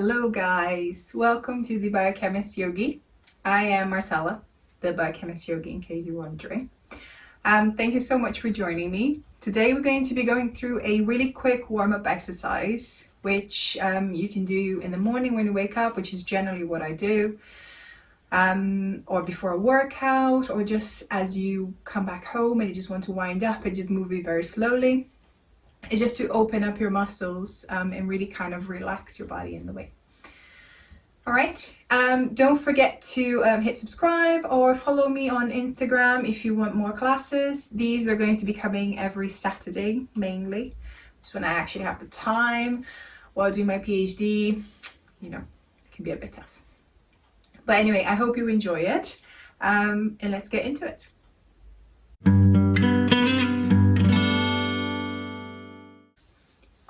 Hello guys, welcome to the Biochemist Yogi. I am Marcela, the Biochemist Yogi, in case you're wondering. Thank you so much for joining me. Today we're going to be going through a really quick warm-up exercise, which you can do in the morning when you wake up, which is generally what I do, or before a workout, or just as you come back home and you just want to wind up and just move it very slowly. It's just to open up your muscles and really kind of relax your body in the way. All right, don't forget to hit subscribe or follow me on Instagram if you want more classes. These are going to be coming every Saturday mainly, just when I actually have the time while doing my PhD. You know, it can be a bit tough. But anyway, I hope you enjoy it, and let's get into it.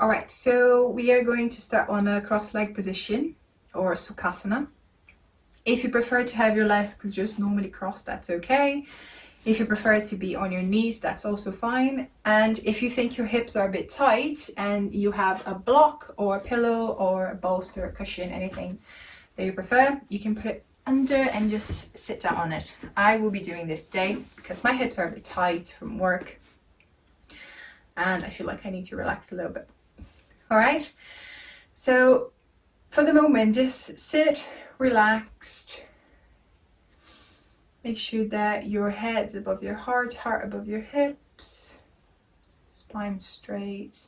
All right, so we are going to start on a cross-leg position or sukhasana. If you prefer to have your legs just normally crossed, that's okay. If you prefer to be on your knees, that's also fine. And if you think your hips are a bit tight and you have a block or a pillow or a bolster, a cushion, anything that you prefer, you can put it under and just sit down on it. I will be doing this today because my hips are a bit tight from work and I feel like I need to relax a little bit. All right, so for the moment, just sit relaxed. Make sure that your head's above your heart above your hips, spine straight.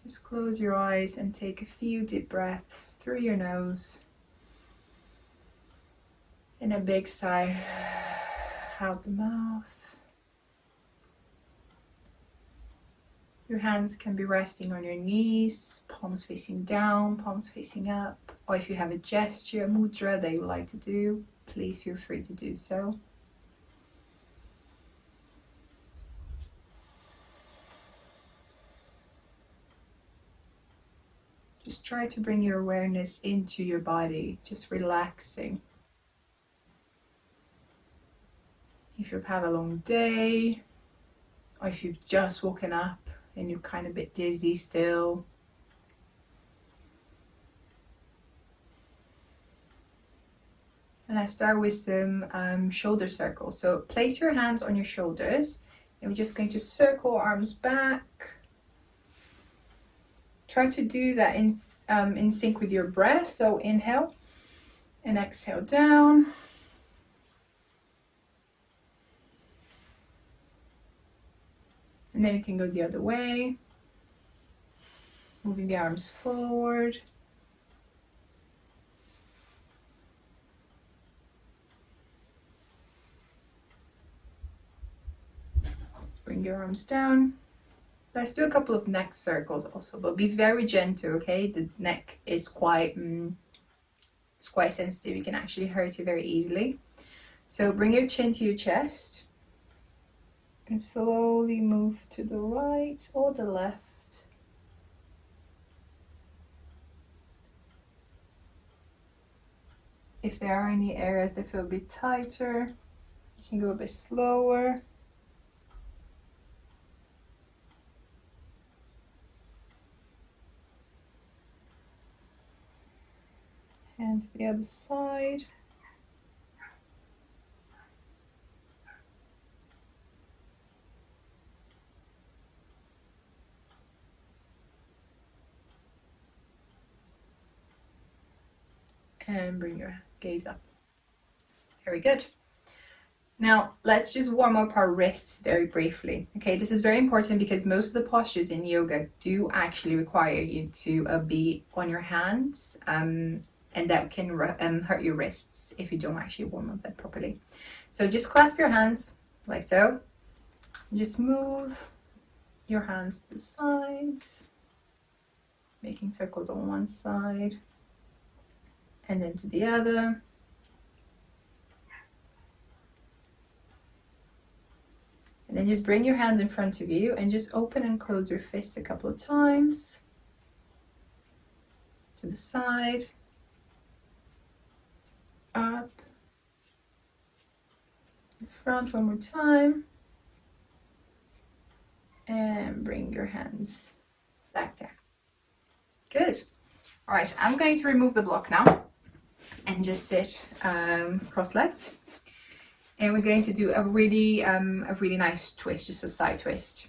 Just close your eyes and take a few deep breaths through your nose. And a big sigh out the mouth. Your hands can be resting on your knees, palms facing down, palms facing up. Or if you have a gesture, a mudra that you like to do, please feel free to do so. Just try to bring your awareness into your body, just relaxing. If you've had a long day, or if you've just woken up and you're kind of a bit dizzy still. And I start with some shoulder circles. So place your hands on your shoulders and we're just going to circle arms back. Try to do that in sync with your breath. So inhale and exhale down. And then you can go the other way, moving the arms forward. Let's bring your arms down. Let's do a couple of neck circles also, but be very gentle, okay? The neck is quite sensitive. You can actually hurt it very easily. So bring your chin to your chest. And slowly move to the right or the left. If there are any areas that feel a bit tighter, you can go a bit slower. Hands to the other side. And bring your gaze up. Very good. Now let's just warm up our wrists very briefly. Okay, this is very important because most of the postures in yoga do actually require you to be on your hands, and that can hurt your wrists if you don't actually warm up that properly. So just clasp your hands like so. Just move your hands to the sides, making circles on one side and then to the other. And then just bring your hands in front of you and just open and close your fists a couple of times. To the side, up, the front one more time, and and bring your hands back down. Good. All right, I'm going to remove the block now and just sit cross-legged. And we're going to do a really nice twist, just a side twist.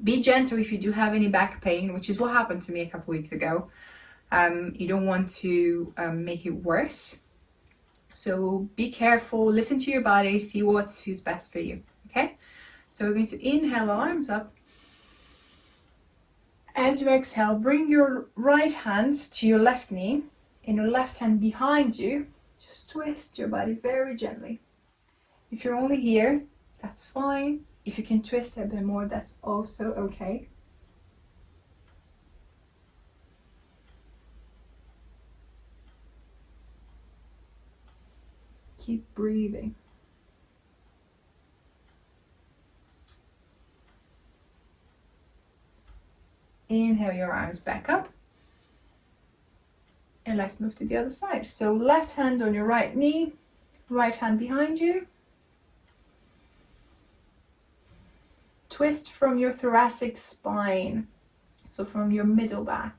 Be gentle if you do have any back pain, which is what happened to me a couple weeks ago. You don't want to make it worse. So be careful, listen to your body, see what feels best for you, okay? So we're going to inhale, arms up. As you exhale, bring your right hand to your left knee and your left hand behind you. Just twist your body very gently. If you're only here, that's fine. If you can twist a bit more, that's also okay. Keep breathing. Inhale your arms back up. And let's move to the other side. So left hand on your right knee, right hand behind you. Twist from your thoracic spine, so from your middle back.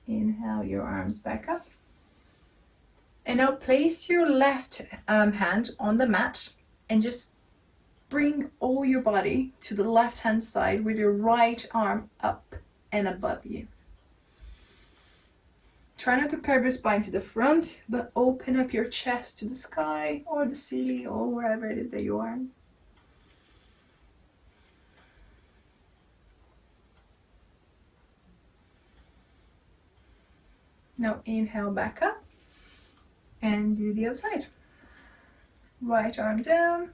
Inhale your arms back up. And now place your left hand on the mat and just bring all your body to the left hand side with your right arm up and above you. Try not to curve your spine to the front, but open up your chest to the sky or the ceiling or wherever it is that you are. Now inhale back up and do the other side. Right arm down,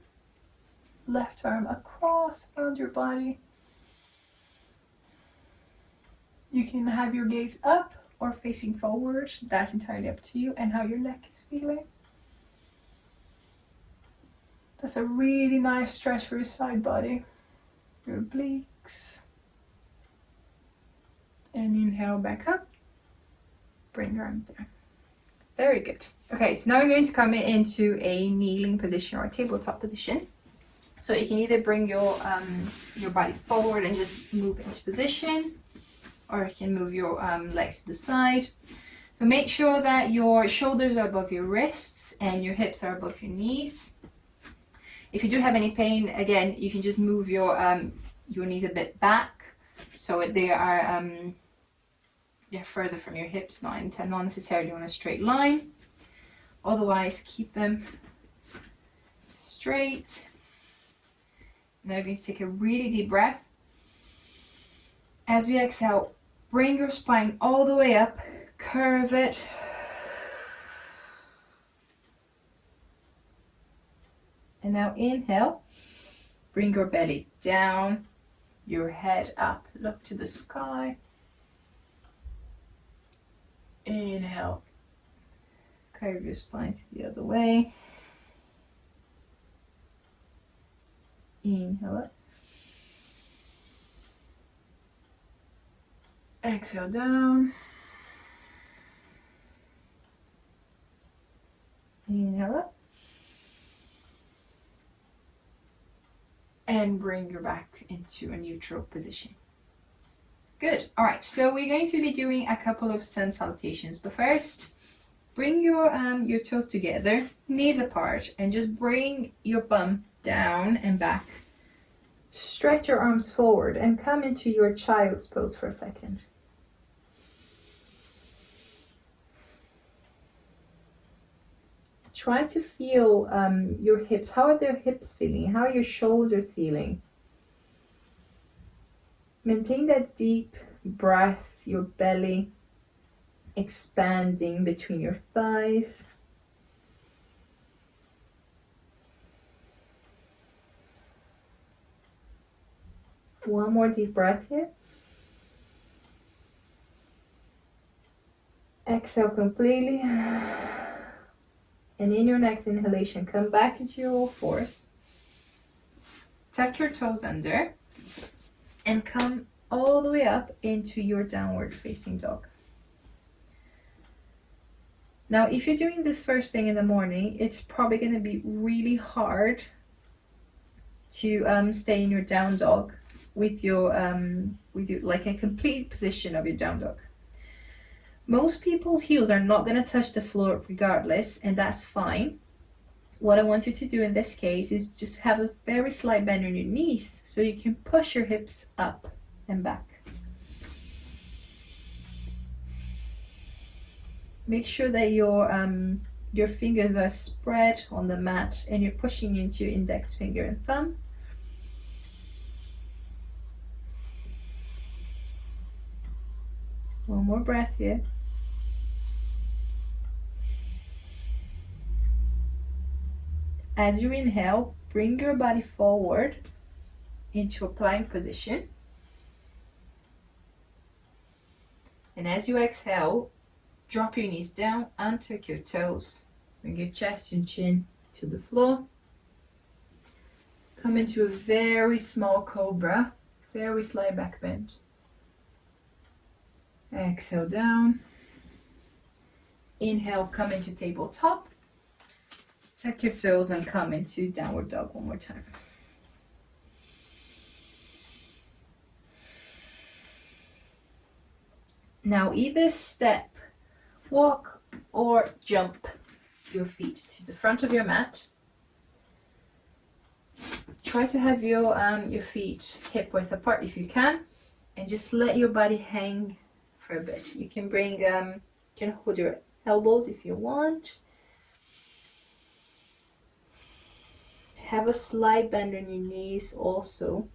left arm across around your body. You can have your gaze up or facing forward, that's entirely up to you and how your neck is feeling. That's a really nice stretch for your side body, your obliques. And inhale back up, bring your arms down. Very good. Okay, so now we're going to come into a kneeling position or a tabletop position. So you can either bring your body forward and just move into position, or you can move your legs to the side. So make sure that your shoulders are above your wrists and your hips are above your knees. If you do have any pain, again, you can just move your knees a bit back so they are further from your hips, not necessarily on a straight line. Otherwise, keep them straight. Now you're going to take a really deep breath. As we exhale, bring your spine all the way up, curve it. And now inhale, bring your belly down, your head up, look to the sky. Inhale, curve your spine to the other way. Inhale up. Exhale down. Inhale up. And bring your back into a neutral position. Good. All right, so we're going to be doing a couple of sun salutations, but first bring your toes together, knees apart, and just bring your bum down and back. Stretch your arms forward and come into your child's pose for a second. Try to feel your hips. How are their hips feeling? How are your shoulders feeling? Maintain that deep breath, your belly expanding between your thighs. One more deep breath here. Exhale completely. And in your next inhalation, come back into your all fours. Tuck your toes under. And come all the way up into your downward facing dog. Now, if you're doing this first thing in the morning, it's probably going to be really hard to stay in your down dog with your like a complete position of your down dog. Most people's heels are not going to touch the floor regardless, and that's fine. What I want you to do in this case is just have a very slight bend on your knees so you can push your hips up and back. Make sure that your fingers are spread on the mat and you're pushing into your index finger and thumb. One more breath here. As you inhale, bring your body forward into a plank position. And as you exhale, drop your knees down and tuck your toes. Bring your chest and chin to the floor. Come into a very small cobra, very slight back bend. Exhale down. Inhale, come into tabletop. Tuck your toes and come into downward dog one more time. Now either step, walk, or jump your feet to the front of your mat. Try to have your feet hip width apart if you can, and just let your body hang for a bit. You can bring, you can hold your elbows if you want. Have a slight bend on your knees also,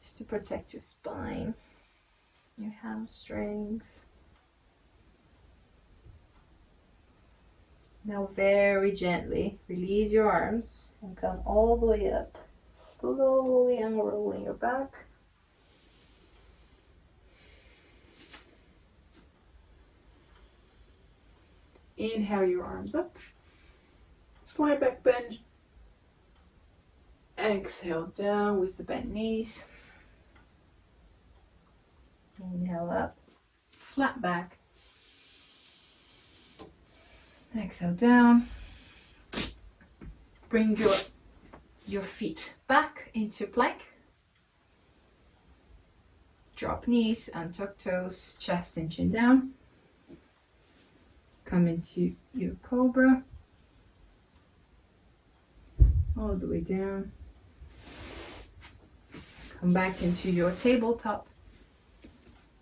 just to protect your spine, your hamstrings. Now very gently release your arms and come all the way up, slowly unrolling your back. Inhale your arms up, slight back bend. Exhale down with the bent knees. Inhale up, flat back. Exhale down. Bring your feet back into plank. Drop knees, untuck toes, chest and chin down. Come into your cobra. All the way down. Come back into your tabletop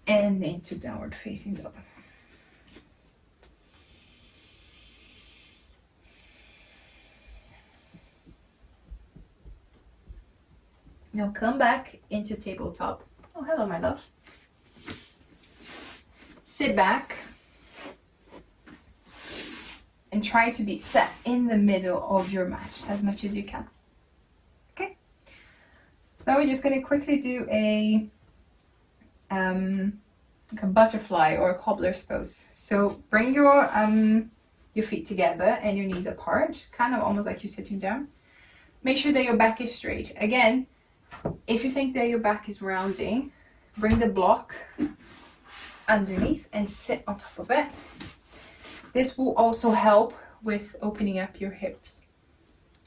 and into downward facing dog. Now come back into tabletop. Oh, hello, my love. Sit back and try to be set in the middle of your mat as much as you can. Okay. So now we're just going to quickly do a like a butterfly or a cobbler's pose. So bring your feet together and your knees apart, kind of almost like you're sitting down. Make sure that your back is straight. Again, if you think that your back is rounding, bring the block underneath and sit on top of it. This will also help with opening up your hips.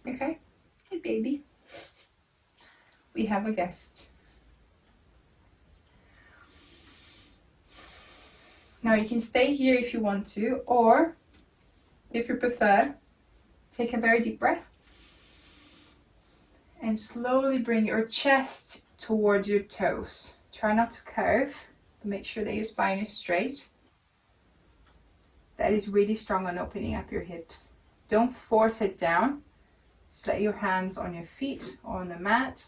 Okay? Hey, baby. We have a guest. Now you can stay here if you want to, or if you prefer, take a very deep breath and slowly bring your chest towards your toes. Try not to curve, but make sure that your spine is straight. That is really strong on opening up your hips. Don't force it down. Just let your hands on your feet or on the mat.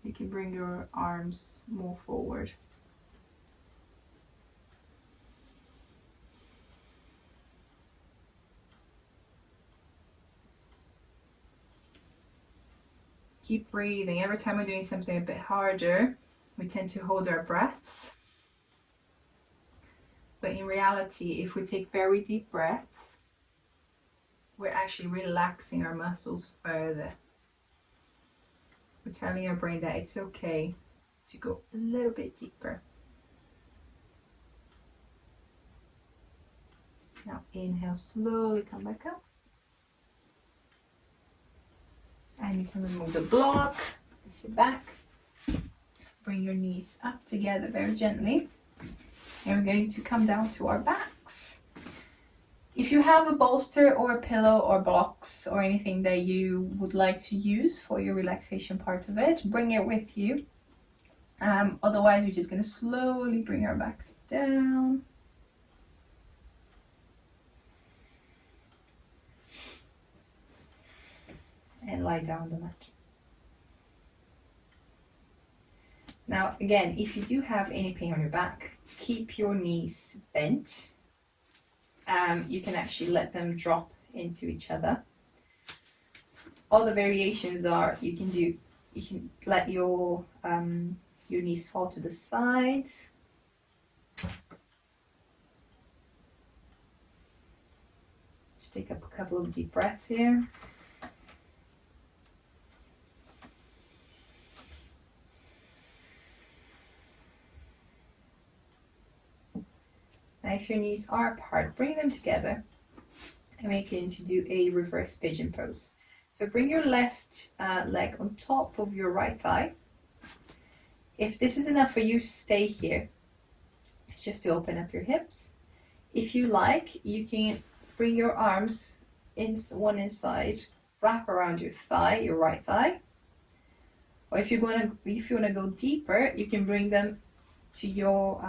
You can bring your arms more forward. Keep breathing. Every time we're doing something a bit harder, we tend to hold our breaths. But in reality, if we take very deep breaths, we're actually relaxing our muscles further. We're telling our brain that it's okay to go a little bit deeper. Now inhale, slowly come back up. And you can remove the block, sit back, bring your knees up together very gently. And we're going to come down to our backs. If you have a bolster or a pillow or blocks or anything that you would like to use for your relaxation part of it, bring it with you. Otherwise, we're just going to slowly bring our backs down. And lie down on the mat. Now, again, if you do have any pain on your back, keep your knees bent. You can actually let them drop into each other. All the variations are you can let your knees fall to the sides. Just take up a couple of deep breaths here. Now, if your knees are apart, bring them together and make it into a reverse pigeon pose. So bring your left leg on top of your right thigh. If this is enough for you, stay here. It's just to open up your hips. If you like, you can bring your arms one inside, wrap around your thigh, your right thigh. Or if you want to go deeper, you can bring them to your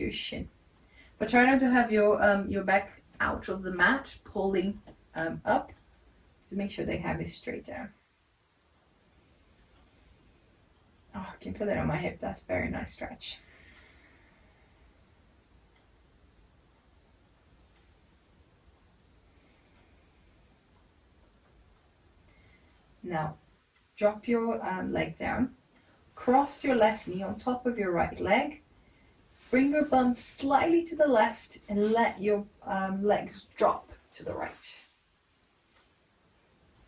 shin. But try not to have your back out of the mat, pulling up to make sure they have it straight down. Oh, I can feel it on my hip. That's a very nice stretch. Now, drop your leg down. Cross your left knee on top of your right leg. Bring your bum slightly to the left and let your legs drop to the right.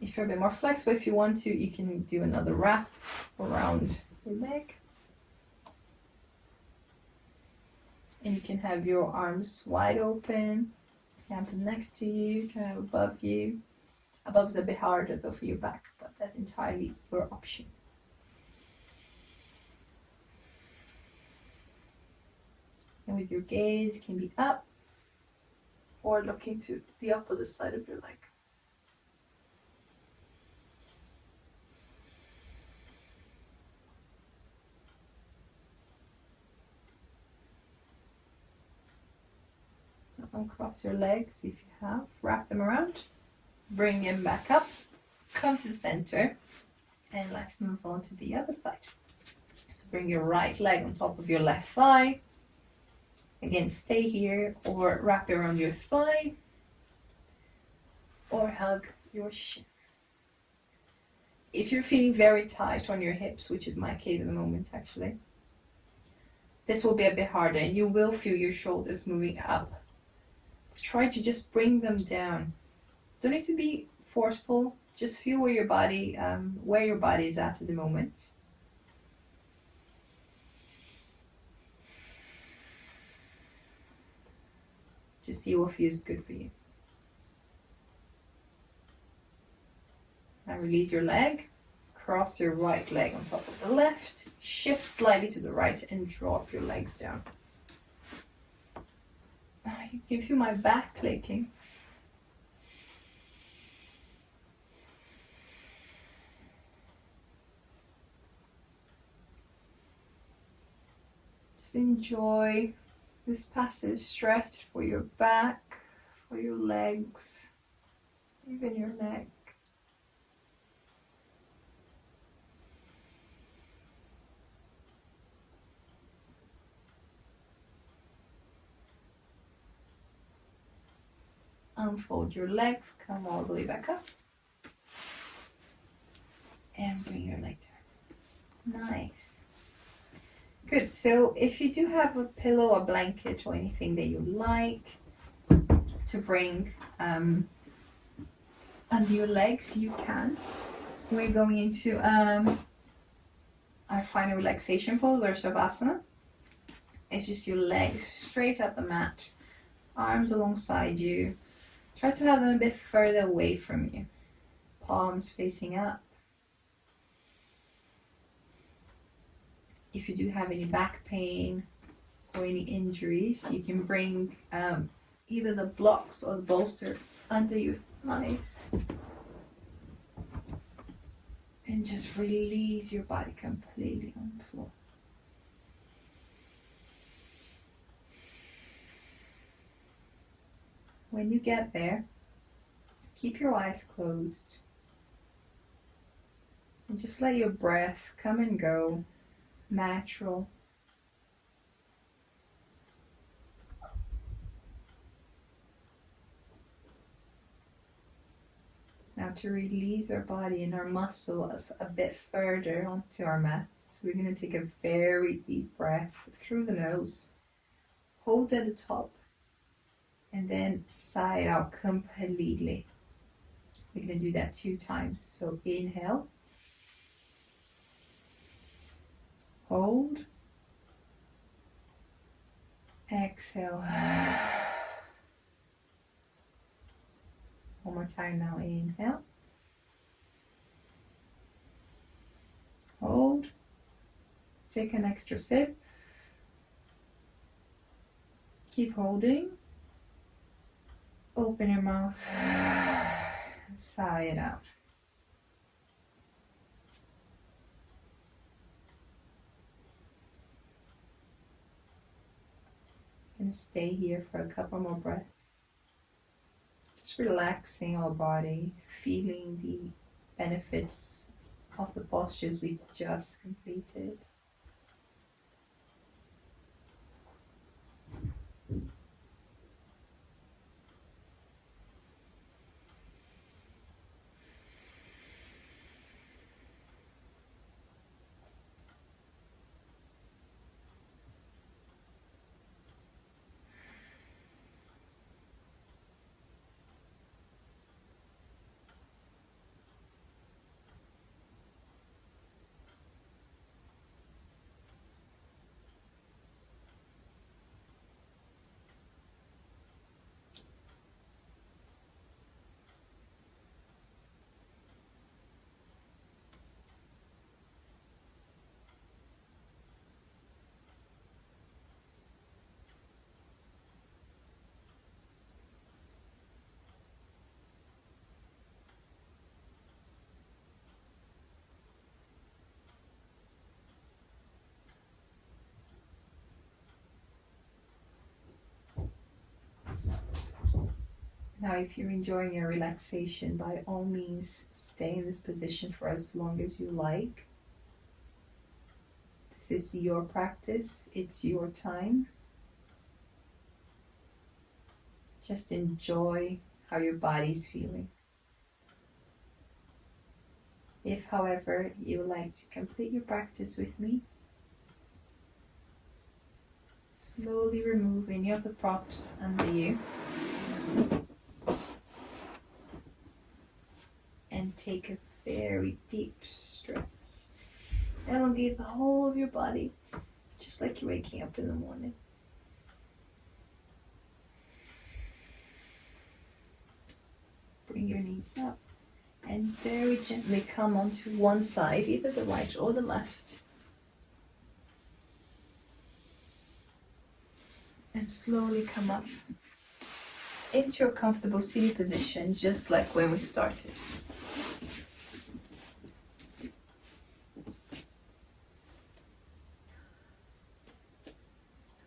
If you're a bit more flexible, if you want to, you can do another wrap around your leg. And you can have your arms wide open, have them next to you, kind of above you. Above is a bit harder though for your back, but that's entirely your option. And with your gaze, it can be up or looking to the opposite side of your leg. Uncross your legs if you have, wrap them around, bring them back up, come to the center, and let's move on to the other side. So bring your right leg on top of your left thigh. Again, stay here or wrap it around your thigh or hug your shin. If you're feeling very tight on your hips, which is my case at the moment actually, this will be a bit harder and you will feel your shoulders moving up. Try to just bring them down. Don't need to be forceful, just feel where your body is at the moment. Just see what feels good for you. Now release your leg, cross your right leg on top of the left, shift slightly to the right and drop your legs down. You can feel my back clicking. Just enjoy this passive stretch for your back, for your legs, even your neck. Unfold your legs, come all the way back up. And bring your leg down. Nice. Good, so if you do have a pillow, a blanket, or anything that you like to bring under your legs, you can. We're going into our final relaxation pose, or Shavasana. It's just your legs straight up the mat, arms alongside you. Try to have them a bit further away from you. Palms facing up. If you do have any back pain or any injuries, you can bring either the blocks or the bolster under your thighs and just release your body completely on the floor. When you get there, keep your eyes closed and just let your breath come and go, natural. Now to release our body and our muscles a bit further onto our mats, we're going to take a very deep breath through the nose, hold at the top, and then sigh it out completely. We're going to do that 2 times. So inhale, hold, exhale. One more time now, inhale, hold, take an extra sip, keep holding, open your mouth, sigh it out. And stay here for a couple more breaths. Just relaxing our body, feeling the benefits of the postures we just completed. Now, if you're enjoying your relaxation, by all means, stay in this position for as long as you like. This is your practice, it's your time. Just enjoy how your body's feeling. If, however, you would like to complete your practice with me, slowly remove any of the props under you. And take a very deep stretch. Elongate the whole of your body, just like you're waking up in the morning. Bring your knees up and very gently come onto one side, either the right or the left. And slowly come up into a comfortable seated position, just like when we started.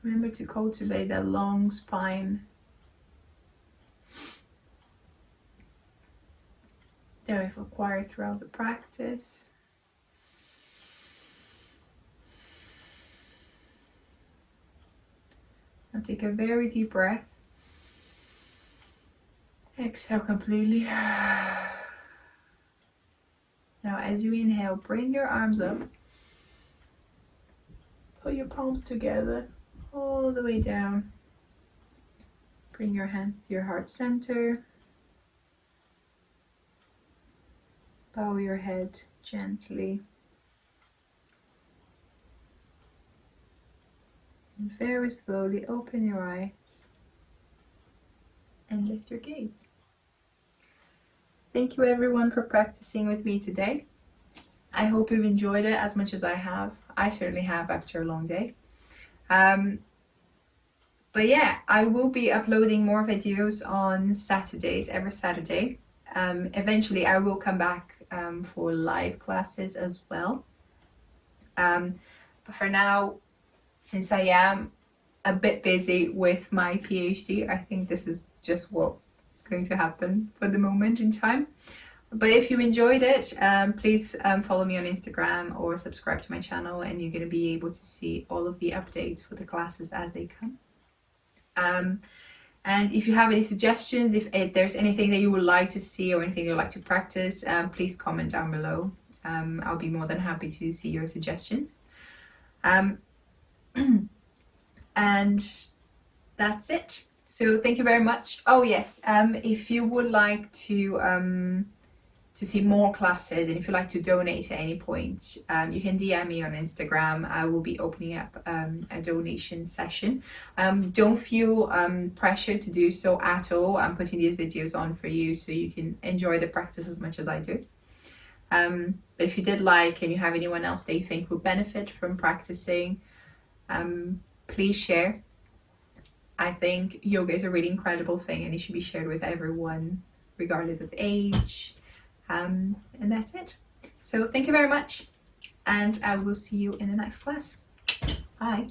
Remember to cultivate that long spine that we've acquired throughout the practice. Now take a very deep breath. Exhale completely. Now as you inhale, bring your arms up. Put your palms together all the way down. Bring your hands to your heart center. Bow your head gently. Very slowly open your eyes and lift your gaze. Thank you everyone for practicing with me today. I hope you've enjoyed it as much as I have. I certainly have after a long day. But yeah, I will be uploading more videos on Saturdays, every Saturday. Eventually I will come back for live classes as well. But for now, since I am a bit busy with my PhD, I think this is just what is going to happen for the moment in time. But if you enjoyed it, please follow me on Instagram or subscribe to my channel, and you're going to be able to see all of the updates for the classes as they come. And if you have any suggestions, if there's anything that you would like to see or anything you'd like to practice, please comment down below. I'll be more than happy to see your suggestions. And that's it. So thank you very much. Oh yes, if you would like to see more classes, and if you'd like to donate at any point, you can DM me on Instagram. I will be opening up a donation session. Don't feel pressured to do so at all. I'm putting these videos on for you so you can enjoy the practice as much as I do. But if you did like, and you have anyone else that you think would benefit from practicing, please share. I think yoga is a really incredible thing, and it should be shared with everyone regardless of age. And that's it. So thank you very much, and I will see you in the next class. Bye.